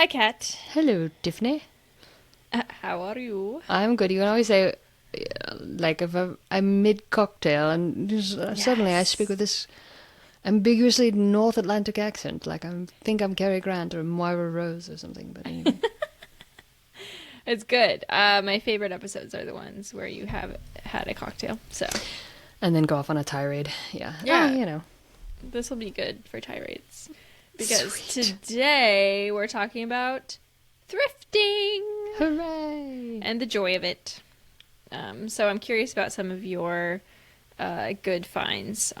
Hi, Kat. Hello, Tiffany. How are you? I'm good. You can always say, like, if I'm mid-cocktail and suddenly I speak with this ambiguously North Atlantic accent, like I think I'm Cary Grant or Moira Rose or something, but anyway. It's good. My favorite episodes are the ones where you have had a cocktail. So, And then go off on a tirade. Yeah. Yeah. You know. this will be good for tirades. Because Sweet. today we're talking about thrifting Hooray! and the joy of it. So I'm curious about some of your good finds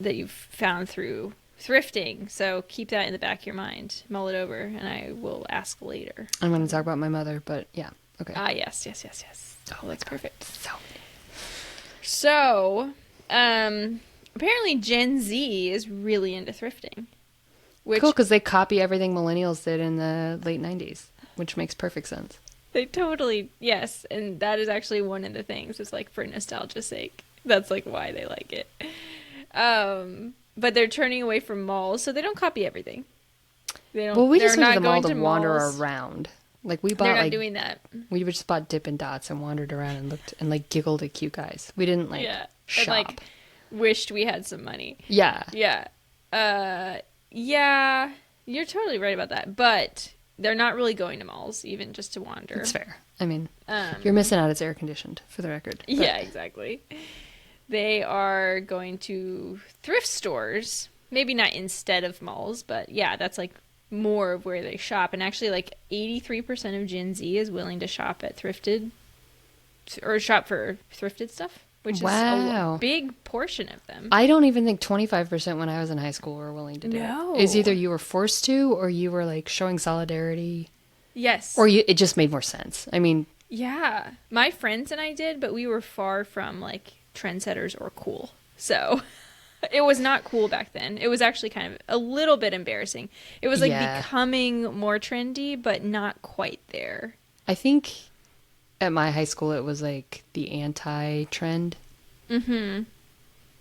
that you've found through thrifting. So keep that in the back of your mind. Mull it over, and I will ask later. I'm going to talk about my mother, but yeah. Okay. Yes. Oh, that's perfect. So Apparently Gen Z is really into thrifting. Which cool, because they copy everything millennials did in the late 90s, which makes perfect sense. they totally, yes. And that is actually one of the things. It's like for nostalgia's sake. That's like why they like it. But they're turning away from malls, so they don't copy everything. They don't. Well, we they're just went not to the mall going to wander malls. around. Like, we They're bought, not like, doing that. we just bought Dippin' Dots and wandered around and looked and, like, giggled at cute guys. We didn't, like, Yeah. shop. And like wished we had some money. Yeah. Yeah. Yeah, you're totally right about that. But they're not really going to malls, even just to wander. It's fair. I mean, Um, you're missing out. It's air conditioned, for the record. But Yeah, exactly. They are going to thrift stores. Maybe not instead of malls, but yeah, that's like more of where they shop. And actually, like 83% of Gen Z is willing to shop at thrifted or shop for thrifted stuff, which Wow. is a big portion of them. I don't even think 25% when I was in high school were willing to do No. it. It's either you were forced to or you were, like, showing solidarity. Yes. Or it just made more sense. I mean, Yeah. My friends and I did, but we were far from like trendsetters or cool. So it was not cool back then. It was actually kind of a little bit embarrassing. It was like Yeah. becoming more trendy, but not quite there. I think at my high school it was, like, the anti-trend. Mm-hmm.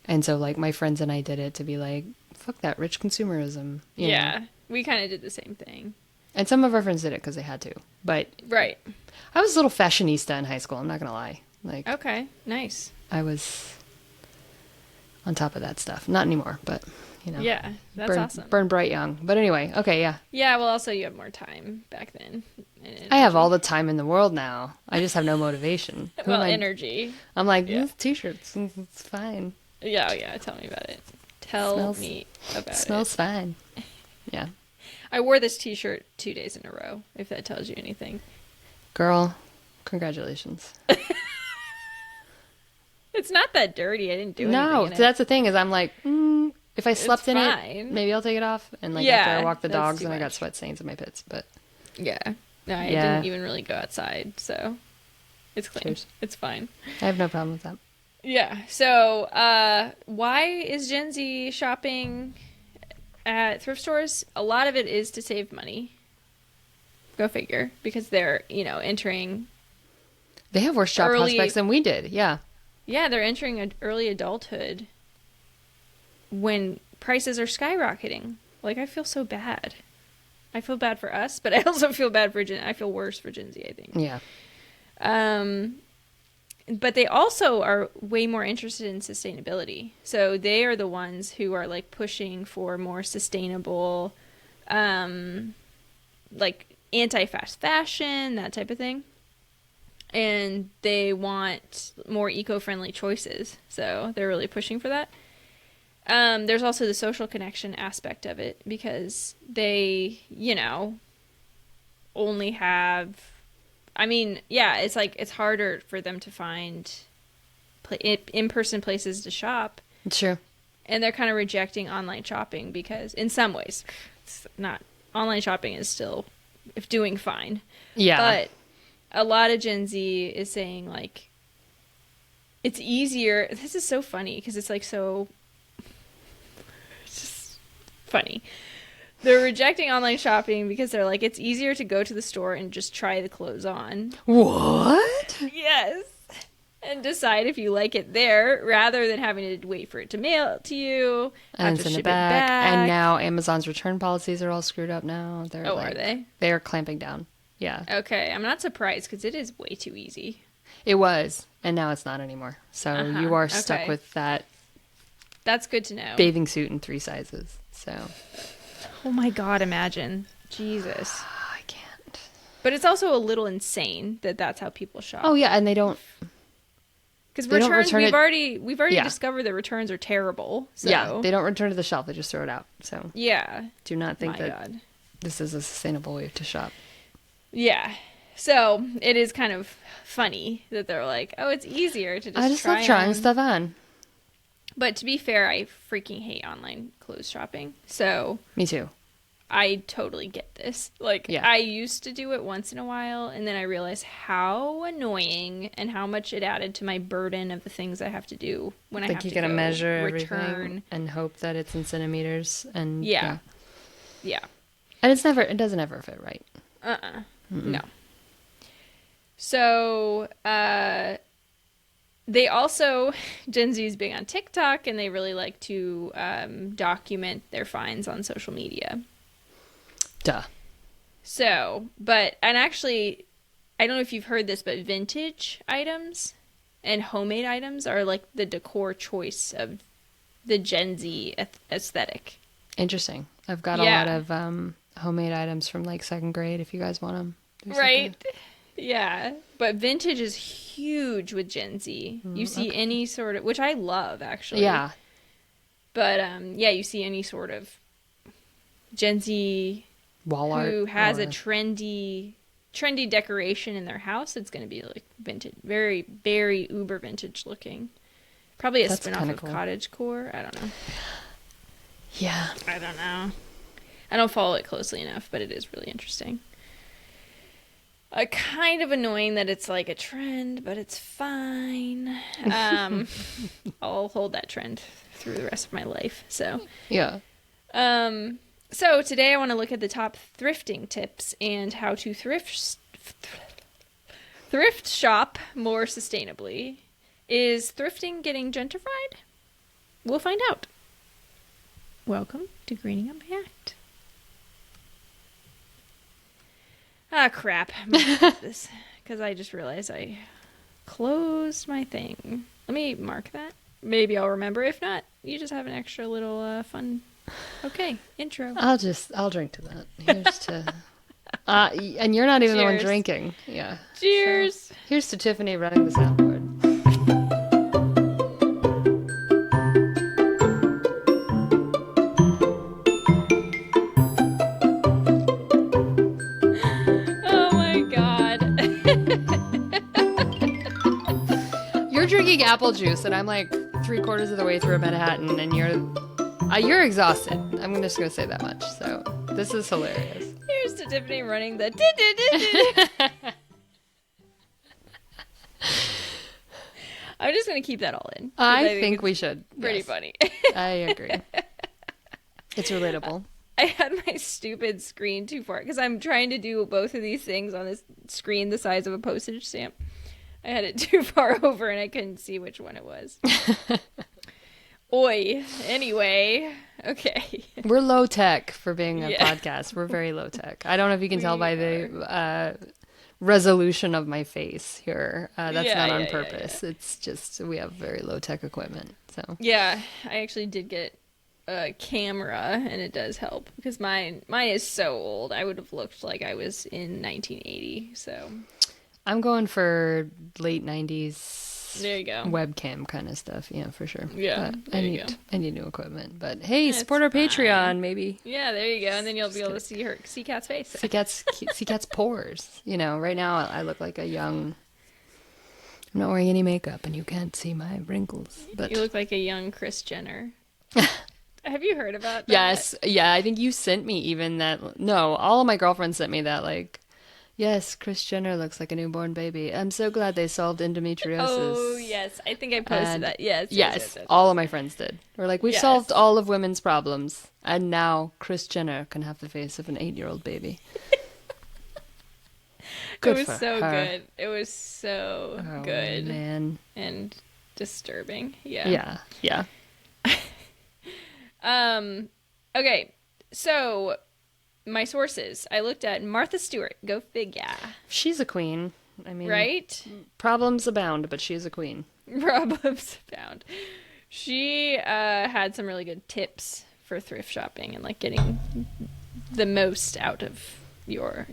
And so, like, my friends and I did it to be like, fuck that rich consumerism. you know? Yeah. We kind of did the same thing. And some of our friends did it because they had to. But Right. I was a little fashionista in high school. I'm not going to lie. Like, Okay. Nice. I was on top of that stuff. Not anymore, but, you know. Yeah. That's burn, awesome. Burn bright young. But anyway, okay, yeah. Yeah. Well, also you have more time back then. And I have energy. all the time in the world now. I just have no motivation. Who Well, am I- energy. I'm like, Yeah. t-shirts. It's fine. Yeah. Oh, yeah. Tell me about it. Tell Smells- me about it. Smells fine. Yeah. I wore this t-shirt 2 days in a row, if that tells you anything. Girl, congratulations. It's not that dirty. I didn't do anything No, in it. that's the thing is I'm like, if I slept in fine. it, maybe I'll take it off. And like Yeah, after I walk the that's dogs too and I got much. sweat stains in my pits. But Yeah. No, I Yeah. didn't even really go outside, so it's clean. Cheers. It's fine. I have no problem with that. Yeah. So, why is Gen Z shopping at thrift stores? A lot of it is to save money. Go figure. Because they're, entering... They have worse job Early- prospects than we did. Yeah. Yeah, they're entering early adulthood when prices are skyrocketing. Like, I feel so bad. I feel bad for us, but I also feel bad for I feel worse for Gen Z, I think. Yeah. But they also are way more interested in sustainability. So they are the ones who are like pushing for more sustainable, like anti-fast fashion, that type of thing. And they want more eco-friendly choices. So they're really pushing for that. There's also the social connection aspect of it because they, only have... I mean, yeah, it's like it's harder for them to find in-person places to shop. It's true. And they're kind of rejecting online shopping because in some ways, it's not... Online shopping is still doing fine. Yeah. But a lot of Gen Z is saying, like, it's easier. This is so funny because it's like so... It's just funny. They're rejecting online shopping because they're like, it's easier to go to the store and just try the clothes on. What? Yes. and decide if you like it there rather than having to wait for it to mail it to you. And have to send it ship back. And now Amazon's return policies are all screwed up now. They're are they? They're clamping down. Yeah. Okay, I'm not surprised because it is way too easy. It was, and now it's not anymore. So you are stuck with that. That's good to know. Bathing suit in 3 sizes. So. Oh my God! Imagine, Jesus. I can't. But it's also a little insane that that's how people shop. Oh yeah, and they don't. Because returns, we've already discovered that returns are terrible. So. Yeah, they don't return to the shelf; they just throw it out. So yeah, do not think this is a sustainable way to shop. Yeah, so it is kind of funny that they're like, "Oh, it's easier to just." I just love trying stuff on. But to be fair, I freaking hate online clothes shopping. So me too. I totally get this. Like, I used to do it once in a while, and then I realized how annoying and how much it added to my burden of the things I have to do when I have to you gotta measure return everything and hope that it's in centimeters. And yeah. And it doesn't ever fit right. No. So they also, Gen Z is big on TikTok, and they really like to document their finds on social media. Duh. So, and actually, I don't know if you've heard this, but vintage items and homemade items are like the decor choice of the Gen Z aesthetic. Interesting. I've got a lot of homemade items from like 2nd grade if you guys want them. Right. Yeah. But vintage is huge with Gen Z. You see any sort of, which I love actually. Yeah. But you see any sort of Gen Z wall art who has a trendy decoration in their house, it's going to be like vintage, very, very uber vintage looking. Probably a spin-off of cottagecore. I don't know. Yeah. I don't know. I don't follow it closely enough, but it is really interesting. Kind of annoying that it's like a trend, but it's fine. I'll hold that trend through the rest of my life. So yeah. So today I want to look at the top thrifting tips and how to thrift shop more sustainably. Is thrifting getting gentrified? We'll find out. Welcome to Greening Up My Act. Ah, crap. I'm going to this because I just realized I closed my thing. Let me mark that. Maybe I'll remember. If not, you just have an extra little fun. Okay, intro. I'll drink to that. Here's to. And you're not even the one drinking. Yeah. Cheers. So, here's to Tiffany running the soundboard. Drinking apple juice, and I'm like 3/4 of the way through a Manhattan, and you're exhausted. I'm just gonna say that much. So this is hilarious. Here's to Tiffany running the. I'm just gonna keep that all in. I think we should. Pretty funny. I agree. It's relatable. I had my stupid screen too far because I'm trying to do both of these things on this screen the size of a postage stamp. I had it too far over and I couldn't see which one it was. Oi. Anyway. Okay. We're low tech for being a podcast. We're very low tech. I don't know if you can tell by the resolution of my face here. That's not on purpose. It's just we have very low tech equipment. So yeah, I actually did get a camera and it does help because mine is so old. I would have looked like I was in 1980. So I'm going for late 90s. There you go. Webcam kind of stuff. Yeah, for sure. Yeah. I need new equipment. But hey, support our Patreon, maybe. Yeah, there you go. And then you'll be able to see Kat's face. See Kat's pores. You know, right now I look like a young. I'm not wearing any makeup, and you can't see my wrinkles. But you look like a young Kris Jenner. Have you heard about that? Yes. Yeah, I think you sent me even that. No, all of my girlfriends sent me that, like, yes, Kris Jenner looks like a newborn baby. I'm so glad they solved endometriosis. Oh, yes. I think I posted that. Yes. All of my friends did. We're like, we've solved all of women's problems. And now Kris Jenner can have the face of an 8-year-old baby. Good it was for so her. good. It was so Oh, good man. and disturbing. Yeah. Yeah. Yeah. Okay. So my sources. I looked at Martha Stewart. Go figure. She's a queen. I mean, Right? problems abound, but she's a queen. Problems found. She had some really good tips for thrift shopping and like getting the most out of your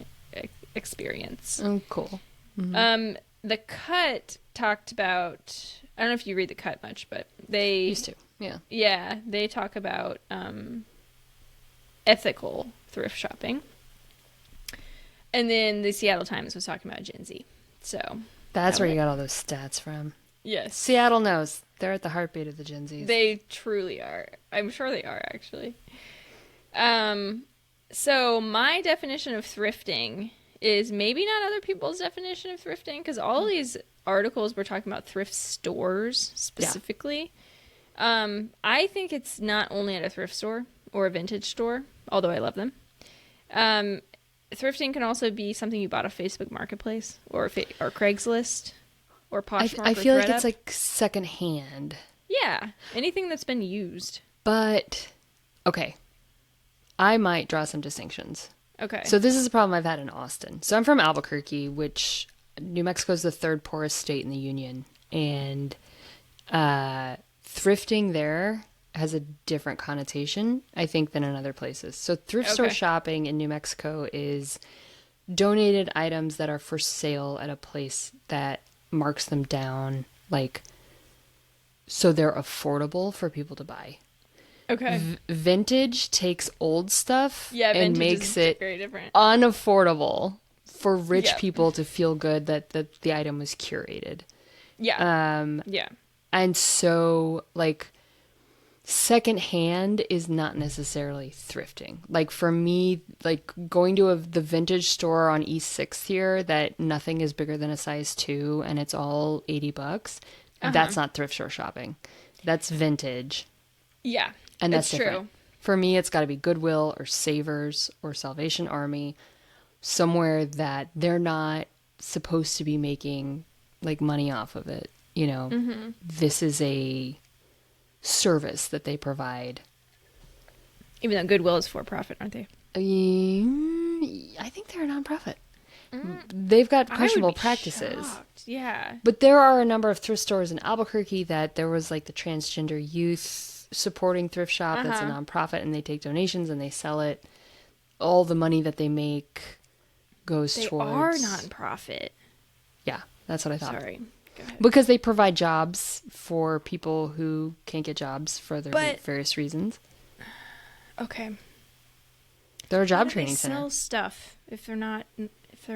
experience. Oh, cool. The Cut talked about. I don't know if you read the Cut much, but they Used to. Yeah. Yeah, they talk about ethical thrift shopping. And then the Seattle Times was talking about Gen Z. So That's where you got all those stats from. yes, Seattle knows. They're at the heartbeat of the Gen Zs. they truly are. I'm sure they are actually. So my definition of thrifting is maybe not other people's definition of thrifting, because all these articles were talking about thrift stores specifically. I think it's not only at a thrift store or a vintage store, although I love them. Thrifting can also be something you bought off Facebook Marketplace or Craigslist or Poshmark. I or feel like ThredUp. it's like secondhand. Yeah, anything that's been used. But, okay. I might draw some distinctions. Okay. So this is a problem I've had in Austin. So I'm from Albuquerque, which New Mexico is the third poorest state in the union. And thrifting there has a different connotation, I think, than in other places. So thrift store Okay. shopping in New Mexico is donated items that are for sale at a place that marks them down, like, so they're affordable for people to buy. Okay. Vintage takes old stuff Yeah, and vintage makes is it very different. unaffordable for rich Yep. people to feel good that the item was curated. Yeah. Yeah. And so, like, secondhand is not necessarily thrifting. Like, for me, like, going to the vintage store on East 6th here that nothing is bigger than a size 2 and it's all $80, that's not thrift store shopping. That's vintage. Yeah. And that's it's different. true. For me, it's got to be Goodwill or Savers or Salvation Army, somewhere that they're not supposed to be making like money off of it. You know, This is a service that they provide. Even though Goodwill is for profit, aren't they? I think they're a nonprofit. They've got questionable I would be practices. shocked. Yeah. But there are a number of thrift stores in Albuquerque that there was like the transgender youth supporting thrift shop that's a nonprofit, and they take donations and they sell it. All the money that they make goes They towards... are nonprofit. Yeah, that's what I thought. Sorry. Go ahead. Because they provide jobs for people who can't get jobs for their But- various reasons. Okay. They're a job How do training they center. sell stuff if they're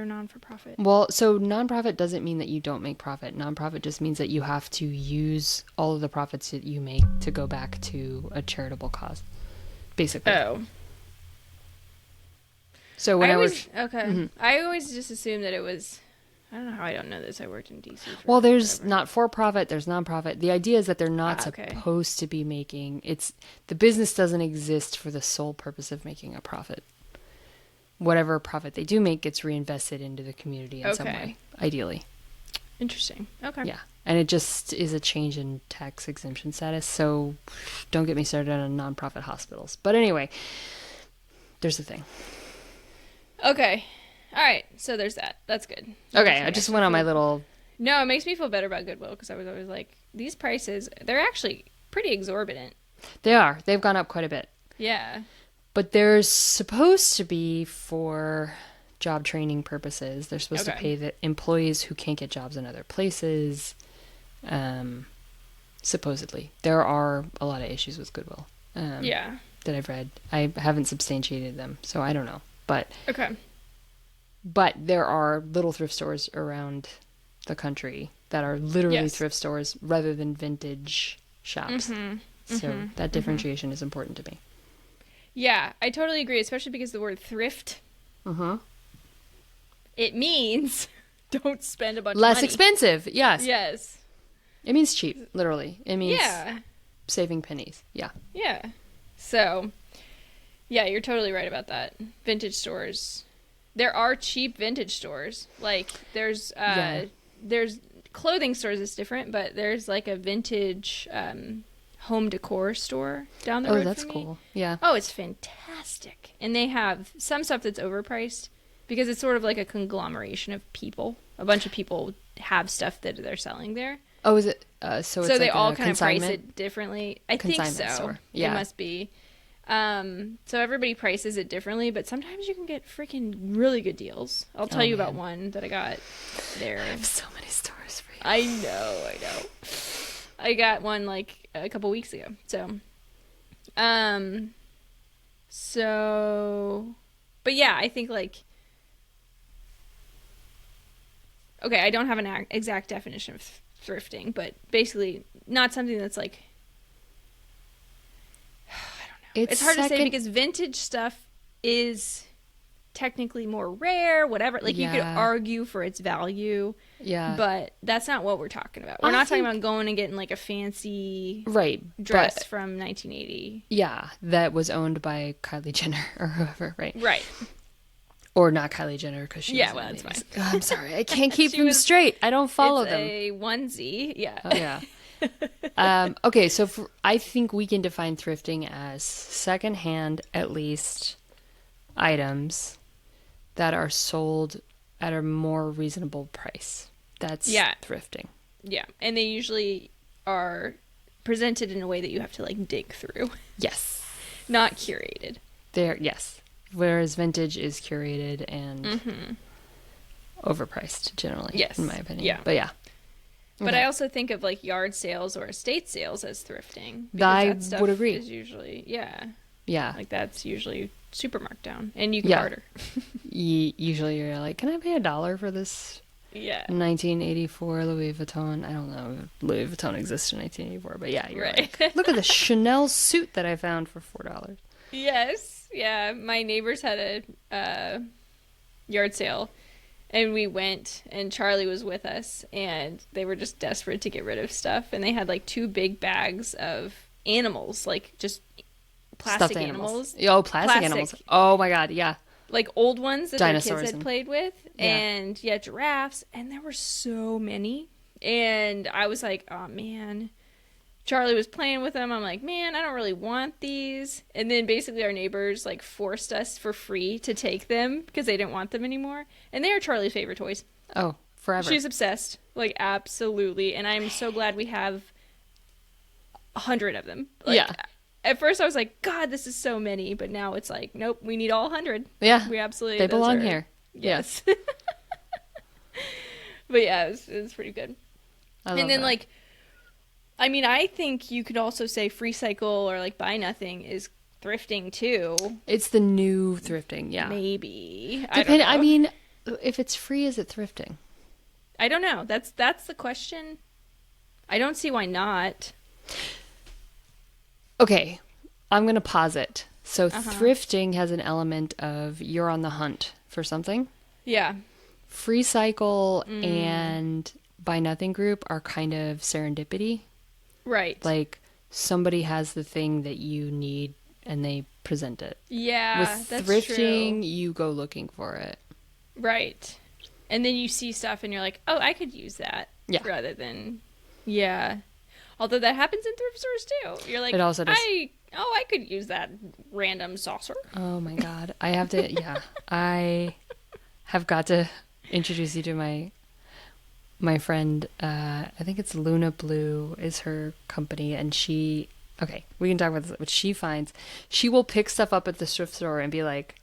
non-for-profit? Well, so nonprofit doesn't mean that you don't make profit. Nonprofit just means that you have to use all of the profits that you make to go back to a charitable cause, basically. Oh. So when I always, was... okay. I always just assumed that it was. I don't know how I don't know this. I worked in DC. Well, there's not for profit, there's nonprofit. The idea is that they're not okay. supposed to be making... The business doesn't exist for the sole purpose of making a profit. Whatever profit they do make gets reinvested into the community in some way, ideally. Interesting. Okay. Yeah. And it just is a change in tax exemption status. So don't get me started on nonprofit hospitals. But anyway, there's the thing. Okay. All right. So there's that. That's good. Okay. I just went on my little... No, it makes me feel better about Goodwill because I was always like, these prices, they're actually pretty exorbitant. They are. They've gone up quite a bit. Yeah. But there's supposed to be for job training purposes. They're supposed to pay the employees who can't get jobs in other places. Supposedly. There are a lot of issues with Goodwill. Yeah. That I've read. I haven't substantiated them, so I don't know. But Okay. But there are little thrift stores around the country that are literally thrift stores rather than vintage shops. So that differentiation is important to me. Yeah, I totally agree, especially because the word thrift, it means don't spend a bunch of money. Less expensive, yes. Yes. It means cheap, literally. It means Yeah. saving pennies. Yeah. Yeah. So, yeah, you're totally right about that. Vintage stores there are cheap vintage stores. Like there's clothing stores is different, but there's like a vintage home decor store down the road. Oh, that's from me. cool. Yeah. Oh, it's fantastic. And they have some stuff that's overpriced because it's sort of like a conglomeration of people. A bunch of people have stuff that they're selling there. Oh, is it? So it's they like all a kind of price consignment? it differently. I think Consignment so. store. Yeah. It must be. So everybody prices it differently, but sometimes you can get freaking really good deals. I'll tell you about one that I got there. I have so many stores for you. I know. I got one like a couple weeks ago. But yeah, I think like, okay, I don't have an exact definition of thrifting, but basically not something that's like, I don't know. It's hard to say because vintage stuff is technically more rare, whatever. Like you could argue for its value. Yeah. But that's not what we're talking about. We're not talking about going and getting like a fancy dress from 1980. Yeah, that was owned by Kylie Jenner or whoever, right? Right. Or not Kylie Jenner because she well, that's fine. I'm sorry, I can't keep them straight. I don't follow them. It's a onesie, yeah. Yeah. Okay, so I think we can define thrifting as secondhand, at least, items that are sold at a more reasonable price. That's thrifting. Yeah, and they usually are presented in a way that you have to like dig through. Yes. Not curated. Yes. Whereas vintage is curated and overpriced generally, in my opinion. Yeah. But yeah. But Okay. I also think of like yard sales or estate sales as thrifting. I that stuff would agree. Is usually, like that's usually super marked down, and you can barter. Usually you're like, can I pay $1 for this 1984 Louis Vuitton? I don't know if Louis Vuitton exists in 1984, but yeah, you're right. Look at the Chanel suit that I found for $4. Yes. Yeah. My neighbors had a yard sale, and we went, and Charlie was with us, and they were just desperate to get rid of stuff, and they had like 2 big bags of animals, like just plastic animals. Oh, plastic animals. Oh my God, yeah. Like old ones that Dinosaurs their kids had played with. And giraffes. And there were so many. And I was like, oh man. Charlie was playing with them. I'm like, man, I don't really want these. And then basically our neighbors like forced us for free to take them because they didn't want them anymore. And they are Charlie's favorite toys. Oh, forever. She's obsessed. Like absolutely. And I'm so glad we have 100 of them. Like, at first I was like, God, this is so many. But now it's like, nope, we need all 100. Yeah. We absolutely. They belong here. Yes. But yeah, it was pretty good. And then like, I mean, I think you could also say free cycle or like buy nothing is thrifting too. It's the new thrifting, yeah. Maybe. I mean, if it's free, is it thrifting? I don't know. That's the question. I don't see why not. Okay, I'm going to posit. So thrifting has an element of you're on the hunt for something. Yeah. Free cycle and buy nothing group are kind of serendipity. Right. Like somebody has the thing that you need and they present it. Yeah, with that's thrifting, true. you go looking for it. Right. And then you see stuff and you're like, oh, I could use that. Yeah. Rather than, Although that happens in thrift stores too. You're like, it also does. I could use that random saucer. Oh my God. I have to, I have got to introduce you to my friend. I think it's Luna Blue is her company. And we can talk about this. What she finds, she will pick stuff up at the thrift store and be like,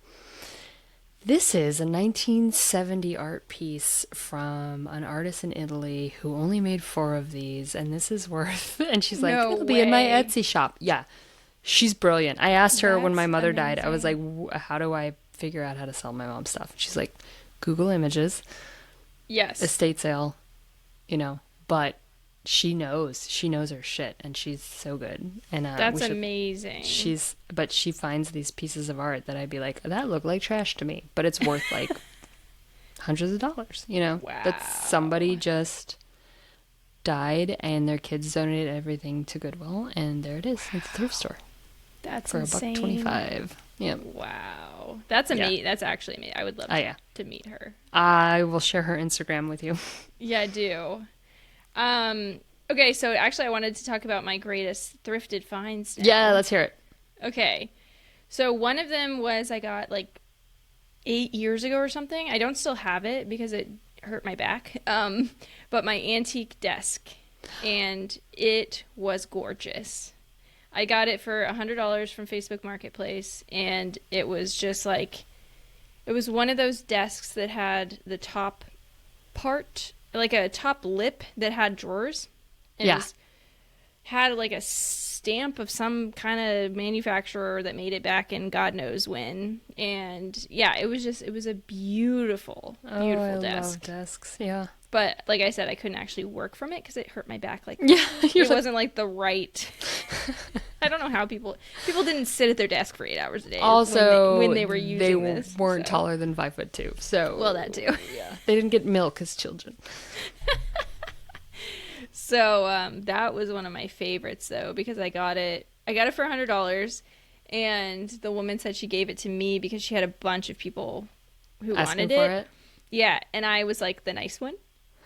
this is a 1970 art piece from an artist in Italy who only made 4 of these, and this is worth... And she's like, it'll be in my Etsy shop. Yeah, she's brilliant. I asked her when my mother died, I was like, how do I figure out how to sell my mom's stuff? She's like, Google images. Yes. Estate sale, but she knows her shit, and she's so good. And that's amazing. But she finds these pieces of art that I'd be like, that looked like trash to me, but it's worth like hundreds of dollars, Wow. But somebody just died and their kids donated everything to Goodwill, and there it is. It's a thrift store. That's for insane. $1.25. Yeah. Wow. Wow. That's amazing. Yeah. That's actually amazing. I would love Yeah. to meet her. I will share her Instagram with you. Yeah, I do. Okay, so actually I wanted to talk about my greatest thrifted finds now. Yeah, let's hear it. Okay. So one of them was I got like 8 years ago or something. I don't still have it because it hurt my back. But my antique desk, and it was gorgeous. I got it for $100 from Facebook Marketplace, and it was just like, it was one of those desks that had the top part, like a top lip that had drawers. And Yeah. it had like a stamp of some kind of manufacturer that made it back in God knows when. And yeah, it was a beautiful, beautiful desk. Love desks. Yeah. But like I said, I couldn't actually work from it because it hurt my back. Like, Yeah. it wasn't like the right. I don't know how people didn't sit at their desk for 8 hours a day. Also, when they were using they this, weren't so. taller than 5'2". So Well, that too. Yeah. They didn't get milk as children. So that was one of my favorites though, because I got it for $100, and the woman said she gave it to me because she had a bunch of people who Asking wanted for it. Yeah, and I was like the nice one,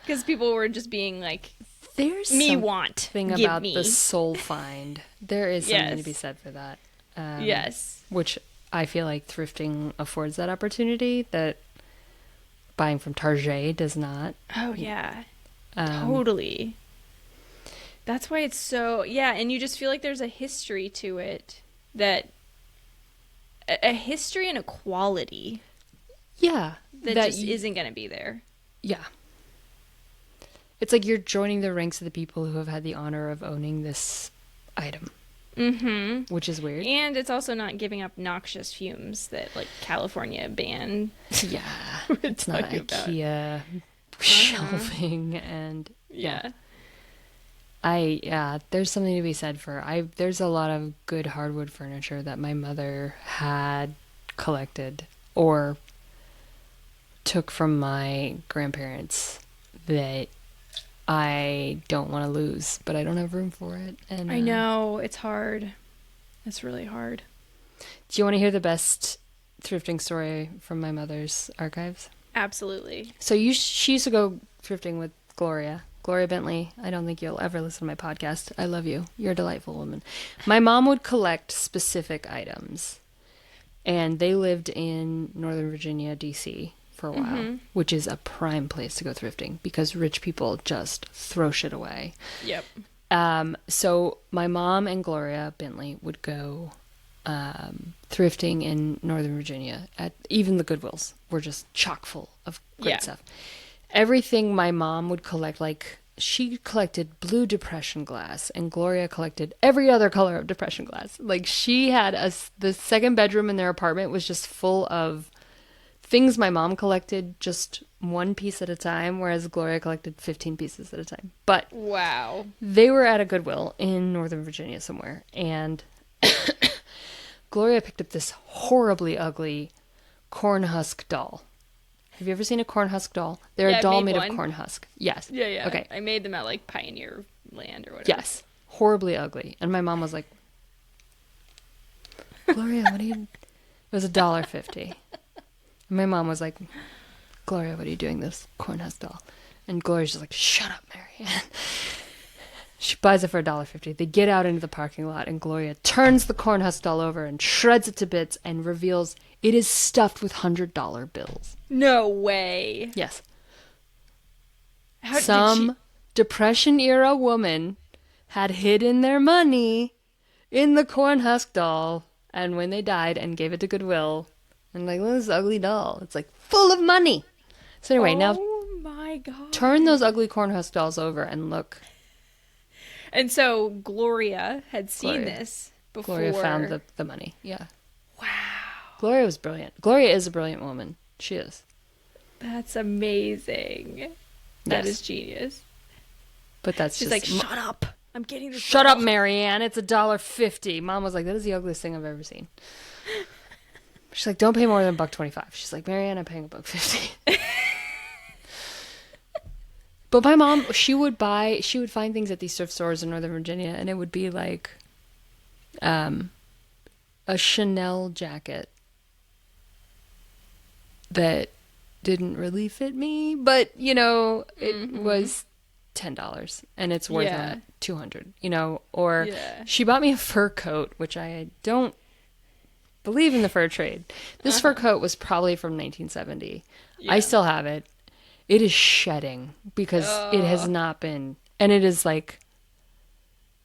because people were just being like, There's me want thing give about me. the soul find. There is something to Yes. be said for that. Yes. Which I feel like thrifting affords that opportunity that buying from Target does not. Oh yeah. Totally. That's why it's so, yeah, and you just feel like there's a history to it, that a history and a quality Yeah. that just isn't going to be there. Yeah. It's like you're joining the ranks of the people who have had the honor of owning this item. Mm-hmm. Which is weird. And it's also not giving up noxious fumes that like California banned. Yeah. It's not IKEA shelving and yeah. There's something to be said for there's a lot of good hardwood furniture that my mother had collected or took from my grandparents that I don't want to lose, but I don't have room for it. And I know, it's hard. It's really hard. Do you want to hear the best thrifting story from my mother's archives? Absolutely. So she used to go thrifting with Gloria Bentley. I don't think you'll ever listen to my podcast. I love you. You're a delightful woman. My mom would collect specific items, and they lived in Northern Virginia, D.C. for a while, which is a prime place to go thrifting because rich people just throw shit away. Yep. So my mom and Gloria Bentley would go thrifting in Northern Virginia. Even the Goodwills were just chock full of great stuff. Everything my mom would collect, like she collected blue depression glass, and Gloria collected every other color of depression glass. Like she had the second bedroom in their apartment was just full of things my mom collected just one piece at a time, whereas Gloria collected 15 pieces at a time. But wow, they were at a Goodwill in Northern Virginia somewhere, and Gloria picked up this horribly ugly corn husk doll. Have you ever seen a corn husk doll? They're a doll made of corn husk. Yes. Yeah. Okay. I made them at like Pioneer Land or whatever. Yes. Horribly ugly. And my mom was like, Gloria, what are you... It was $1.50. And my mom was like, Gloria, what are you doing this corn husk doll? And Gloria's just like, shut up, Marianne. She buys it for $1.50. They get out into the parking lot, and Gloria turns the corn husk doll over and shreds it to bits and reveals it is stuffed with $100 bills. No way. Yes. How Some Depression-era woman had hidden their money in the corn husk doll, and when they died and gave it to Goodwill, and like, look at this ugly doll. It's like full of money. So anyway, now my God. Turn those ugly corn husk dolls over and look. And so Gloria had seen this before. Gloria found the money. Yeah. Wow. Gloria was brilliant. Gloria is a brilliant woman. She is. That's amazing. That is genius. But that's She's just... like, shut up. I'm getting this. Shut up, Marianne. It's $1.50. Mom was like, that is the ugliest thing I've ever seen. She's like, don't pay more than $1.25. She's like, Marianne, I'm paying $1.50. But my mom, she would find things at these thrift stores in Northern Virginia, and it would be like a Chanel jacket that didn't really fit me, but it was $10 and it's worth $200, or she bought me a fur coat, which I don't believe in the fur trade. This fur coat was probably from 1970. I still have it. It is shedding because it has not been, and it is like,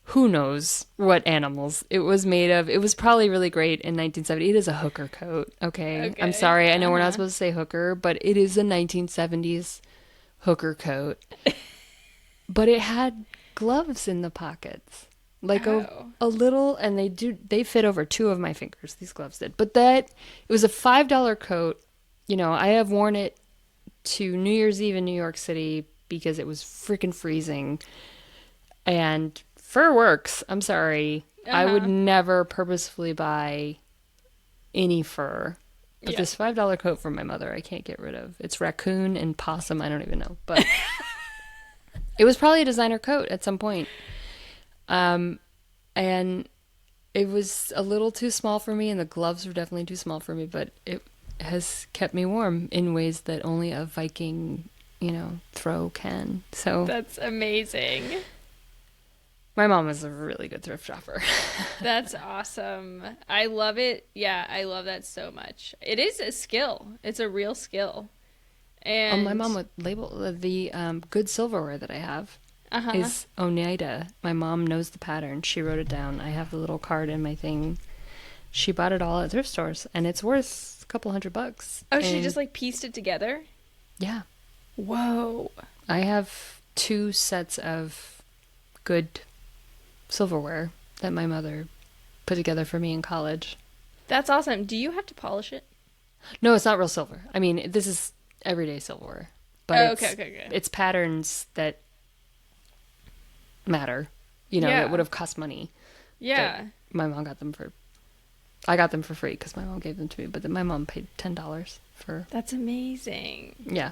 who knows what animals it was made of. It was probably really great in 1970. It is a hooker coat, okay? I'm sorry. I know we're not supposed to say hooker, but it is a 1970s hooker coat. But it had gloves in the pockets. Like a little, and they fit over 2 of my fingers, these gloves did. But it was a $5 coat. I have worn it to New Year's Eve in New York City because it was freaking freezing. And fur works. I'm sorry. I would never purposefully buy any fur. But this $5 coat from my mother, I can't get rid of. It's raccoon and possum. I don't even know. But it was probably a designer coat at some point. And it was a little too small for me, and the gloves were definitely too small for me. But it has kept me warm in ways that only a Viking, throw can. So that's amazing. My mom was a really good thrift shopper. That's awesome. I love it. Yeah, I love that so much. It is a skill. It's a real skill. And my mom would label the good silverware that I have is Oneida. My mom knows the pattern. She wrote it down. I have the little card in my thing. She bought it all at thrift stores, and it's worth a couple $100. Oh, she just pieced it together? Yeah. Whoa. I have 2 sets of good silverware that my mother put together for me in college. That's awesome. Do you have to polish it? No, it's not real silver. I mean, this is everyday silverware. But okay. It's patterns that matter, that would have cost money. Yeah. My mom got them I got them for free because my mom gave them to me, but then my mom paid $10 for. That's amazing. Yeah.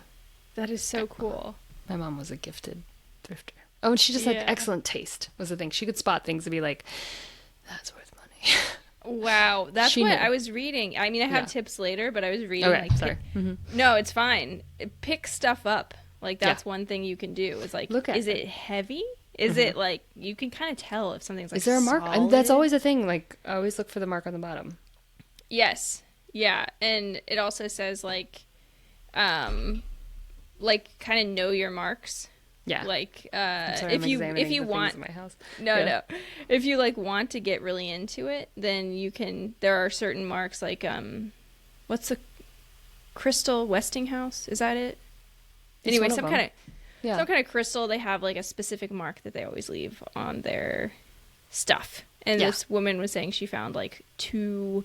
That is so cool. My mom was a gifted thrifter. Oh, and she just had excellent taste, was the thing. She could spot things and be like, that's worth money. Wow. That's what I was reading. I mean, I have tips later, but I was reading sorry. No, it's fine. Pick stuff up. That's one thing you can do. Is look at it heavy? Is it you can kind of tell if something's is there a mark? And that's always a thing. I always look for the mark on the bottom. Yes. Yeah. And it also says kind of know your marks. Yeah. Sorry, if you want in my house. No. If you want to get really into it, then you can. There are certain marks what's the crystal Westinghouse? Is that it? Anyway, some kind of crystal. They have a specific mark that they always leave on their stuff. And this woman was saying she found 2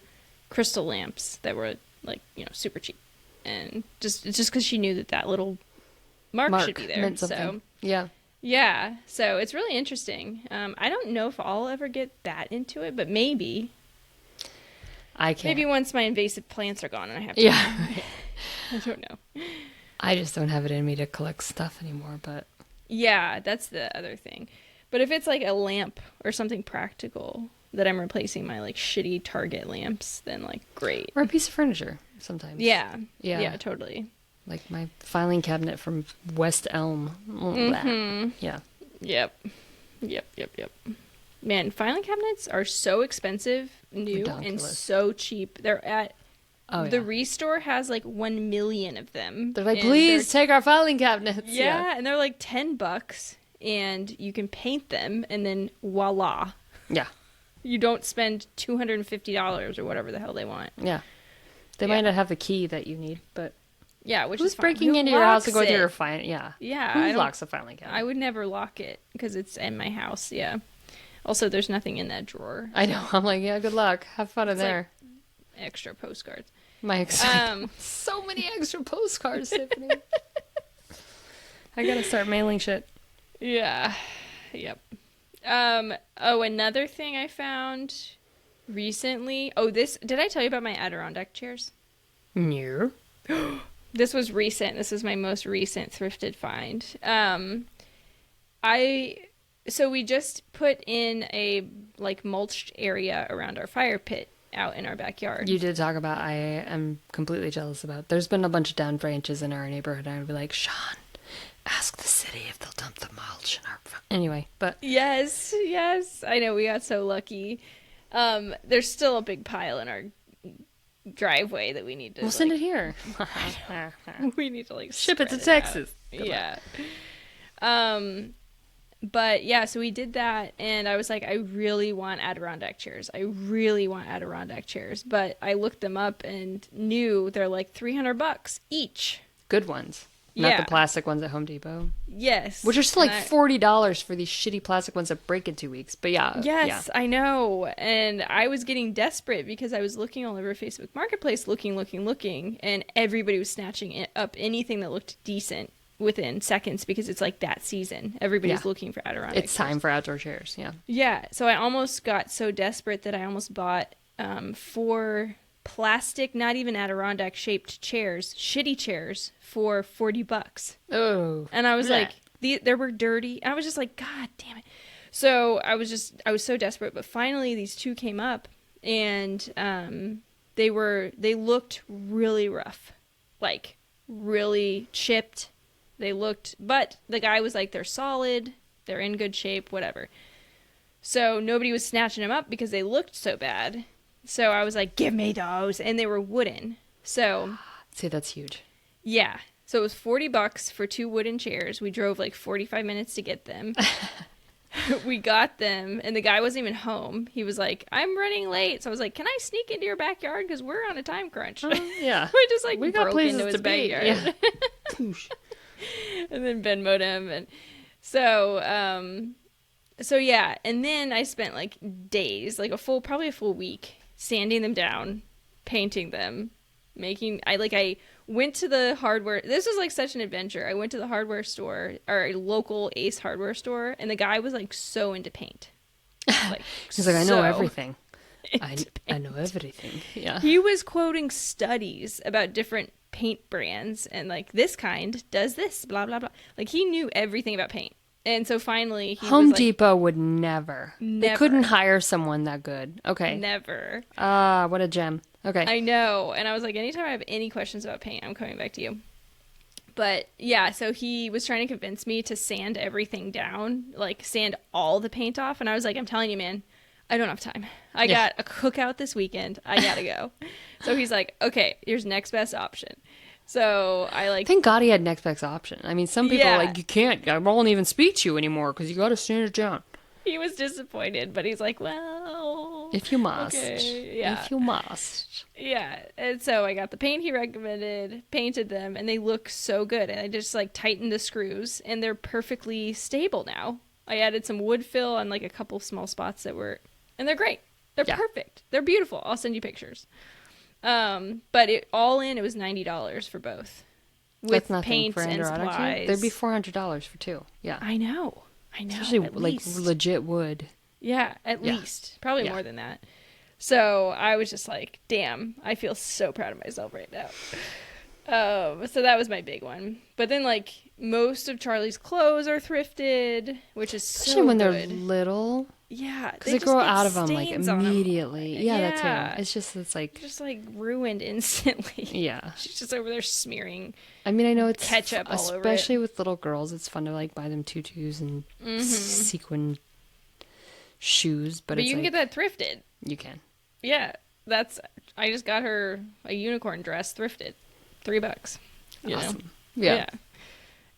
crystal lamps that were super cheap, and just because she knew that little mark should be there. Meant something. So yeah, so it's really interesting. I don't know if I'll ever get that into it, but maybe. I can't. Maybe once my invasive plants are gone and I have to. Yeah. I don't know. I just don't have it in me to collect stuff anymore, but. Yeah, that's the other thing. But if it's a lamp or something practical that I'm replacing my shitty Target lamps, then great. Or a piece of furniture sometimes. Yeah, totally. Like my filing cabinet from West Elm. Mm-hmm. Yeah. Yep. Man, filing cabinets are so expensive, new, and so cheap. They're at the Restore has 1 million of them. They're please take our filing cabinets. Yeah, and they're $10, and you can paint them, and then voila. Yeah. You don't spend $250 or whatever the hell they want. Yeah. They might not have the key that you need, but. Yeah, which Who's is fine. breaking into your house to go through your filing? Yeah. Yeah. Who locks a filing cabinet? I would never lock it because it's in my house. Yeah. Also, there's nothing in that drawer. I know. I'm good luck. Have fun in there. Extra postcards. So many extra postcards, Tiffany. I gotta start mailing shit. Yeah. Yep. Another thing I found recently. Did I tell you about my Adirondack chairs? No. This was recent. This is my most recent thrifted find. So we just put in a mulched area around our fire pit, out in our backyard. You did talk about, I am completely jealous about, there's been a bunch of down branches in our neighborhood, and I'd be like, Sean, ask the city if they'll dump the mulch in our... Anyway, but... Yes. I know, we got so lucky. There's still a big pile in our driveway that we need to... We'll send it here. We need to, like, ship it to spread Texas. Yeah. But yeah, so we did that, and I was like, I really want Adirondack chairs. But I looked them up and knew they're like $300 each. Good ones. Not the plastic ones at Home Depot. Yes. Which are still like $40 for these shitty plastic ones that break in 2 weeks. But yeah. Yes, yeah. I know. And I was getting desperate because I was looking all over Facebook Marketplace, looking, and everybody was snatching up anything that looked decent within seconds because it's like that season. Everybody's looking for Adirondack chairs. It's time for outdoor chairs, yeah. Yeah, so I almost got so desperate that I almost bought 4 plastic, not even Adirondack shaped chairs, shitty chairs for $40. Oh. And I was like, they were dirty. I was just like, God damn it. So I was so desperate, but finally these 2 came up, and they looked really rough, like really chipped. But the guy was like, they're solid, they're in good shape, whatever. So nobody was snatching them up because they looked so bad. So I was like, give me those. And they were wooden. So. See, that's huge. Yeah. So it was $40 for 2 wooden chairs. We drove like 45 minutes to get them. We got them, and the guy wasn't even home. He was like, I'm running late. So I was like, can I sneak into your backyard? Because we're on a time crunch. Yeah. We just like got broke into his backyard. Yeah. And then Ben modem, and so yeah, and then I spent like days, like probably a full week, sanding them down, painting them, I went to the hardware. This was like such an adventure. I went to the hardware store, or a local Ace hardware store, and the guy was like so into paint. Like, he's like, I know everything. I know everything. Yeah. He was quoting studies about different paint brands, and like, this kind does this, blah blah blah. Like, he knew everything about paint. And so finally Home Depot would never. They couldn't hire someone that good. Okay. Never. What a gem. Okay. I know. And I was like, anytime I have any questions about paint, I'm coming back to you. But yeah, so he was trying to convince me to sand everything down, like sand all the paint off. And I was like, I'm telling you, man, I don't have time. I got a cookout this weekend. I gotta go. So he's like, okay, here's next best option. So I thank God he had next best option. I mean, some people are like, you can't, I won't even speak to you anymore because you got to sand it down. He was disappointed, but he's like, well, if you must. Okay, yeah. If you must. Yeah. And so I got the paint he recommended, painted them, and they look so good. And I just like tightened the screws, and they're perfectly stable now. I added some wood fill on like a couple small spots and they're great. They're perfect. They're beautiful. I'll send you pictures. But it was $90 for both, with paint and supplies. There'd be $400 for 2. Yeah, I know. Especially like legit wood. Yeah, at least probably more than that. So I was just like, damn, I feel so proud of myself right now. So that was my big one. But then like most of Charlie's clothes are thrifted, which is especially when they're little. Yeah, because they grow out of them like immediately. Yeah, that too. It's like ruined instantly. Yeah, she's just over there smearing. I mean, I know it's ketchup all over it. Especially with little girls, it's fun to like buy them tutus and sequin shoes. But you can get that thrifted. You can. Yeah, I just got her a unicorn dress thrifted, $3. Awesome. Yeah.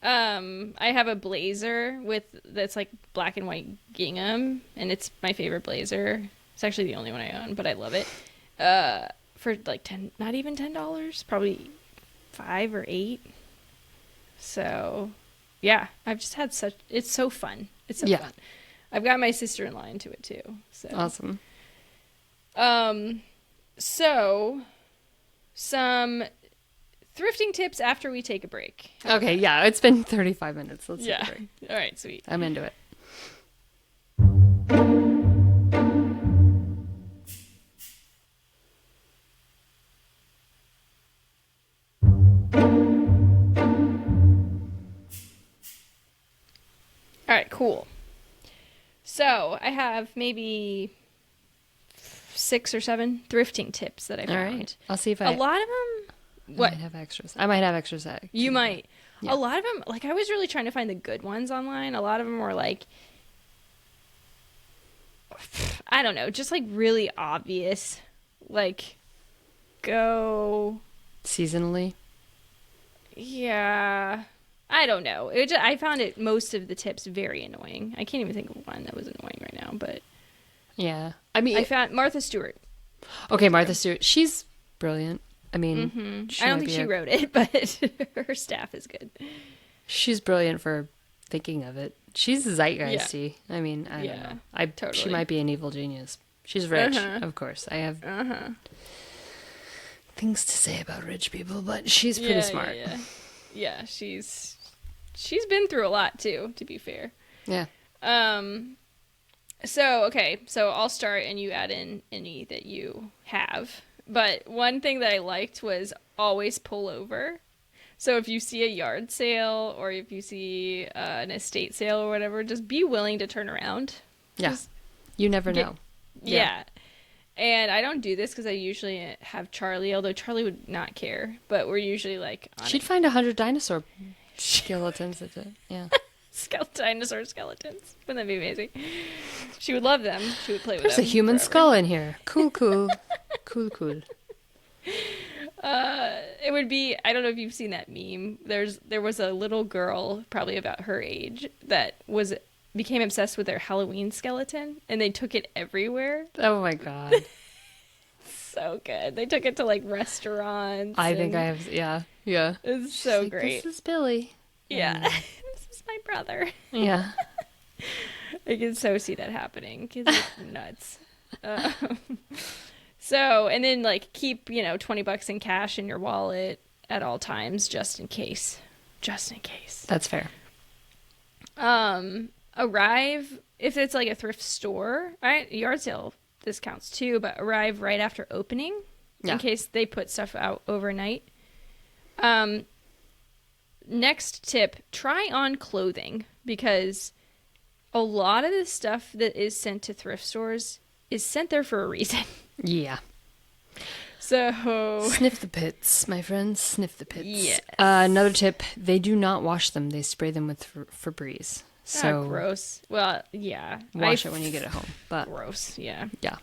I have a blazer that's like black and white gingham, and it's my favorite blazer. It's actually the only one I own, but I love it. For like not even $10, probably $5 or $8. So, yeah, I've just had it's so fun. It's so fun. I've got my sister-in-law into it too. So awesome. So some thrifting tips after we take a break. Okay, yeah, it's been 35 minutes. Let's take a break. All right, sweet. I'm into it. All right, cool. So I have maybe 6 or 7 thrifting tips that I found. All right. I'll see if A lot of them. What? I might have extras. I might have extras. You might. Yeah. A lot of them, like I was really trying to find the good ones online. A lot of them were like, I don't know, just like really obvious. Like, go. Seasonally? Yeah. I don't know. I found most of the tips very annoying. I can't even think of one that was annoying right now, but. Yeah. I mean, I found Martha Stewart. Okay, Martha Stewart. She's brilliant. I mean, I don't think she wrote it, but her staff is good. She's brilliant for thinking of it. She's zeitgeisty. I mean, I don't know. Totally. She might be an evil genius. She's rich, of course. I have things to say about rich people, but she's pretty smart. Yeah, she's been through a lot too, to be fair. Yeah. So I'll start and you add in any that you have. But one thing that I liked was always pull over. So if you see a yard sale or if you see an estate sale or whatever, just be willing to turn around. Yeah. You never know. Yeah. And I don't do this because I usually have Charlie, although Charlie would not care. But we're usually like... She'd find 100 dinosaur skeletons at it. Yeah. Dinosaur skeletons. Wouldn't that be amazing? She would love them. She would play with them. There's a human skull in here. Cool. Cool. It would be, I don't know if you've seen that meme. There was a little girl, probably about her age, that became obsessed with their Halloween skeleton, and they took it everywhere. Oh my god. So good. They took it to like restaurants. I think I have, yeah. It's so like, great. This is Billy. Yeah. This is my brother. Yeah. I can so see that happening. Kids are nuts. So, and then like keep, $20 in cash in your wallet at all times, just in case. That's fair. Arrive, if it's like a thrift store, right? Yard sale, this counts too, but arrive right after opening in case they put stuff out overnight. Next tip, try on clothing, because a lot of the stuff that is sent to thrift stores is sent there for a reason. Yeah. So... Sniff the pits, my friends. Sniff the pits. Yes. Another tip, they do not wash them. They spray them with Febreze. So gross. Well, yeah. Wash it when you get it home. But gross, yeah. Yeah.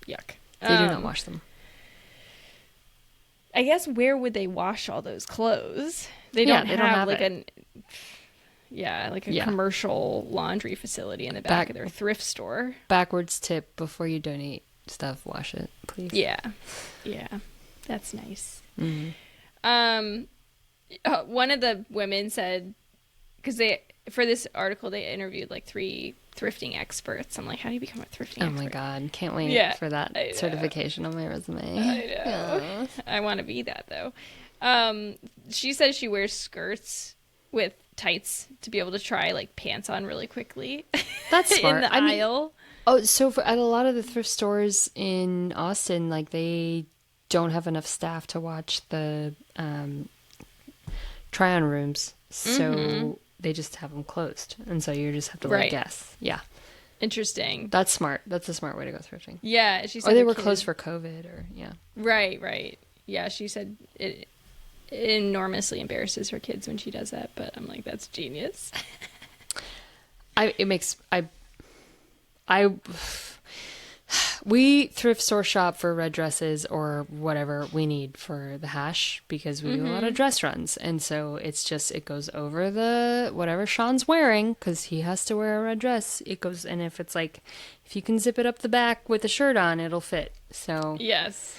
Yuck. They do not wash them. I guess where would they wash all those clothes? They don't have like a commercial laundry facility in the back of their thrift store. Backwards tip, before you donate stuff, wash it, please. Yeah. That's nice. Mm-hmm. One of the women said, because for this article they interviewed like 3 thrifting experts. I'm like, how do you become a thrifting expert? Oh my god, can't wait for that certification on my resume. I know. Yeah. I want to be that though. She says she wears skirts with tights to be able to try like pants on really quickly. That's smart. In the aisle. So at a lot of the thrift stores in Austin, like they don't have enough staff to watch the try-on rooms, so they just have them closed, and so you just have to guess. Yeah. Interesting. That's smart. That's a smart way to go thrifting. Yeah, she said. Or they were closed for COVID, or Right. Yeah, she said it enormously embarrasses her kids when she does that, but I'm like, that's genius. We thrift store shop for red dresses or whatever we need for the hash, because we do a lot of dress runs, and so it goes over the whatever Sean's wearing, because he has to wear a red dress. It goes, and if you can zip it up the back with a shirt on, it'll fit. So yes,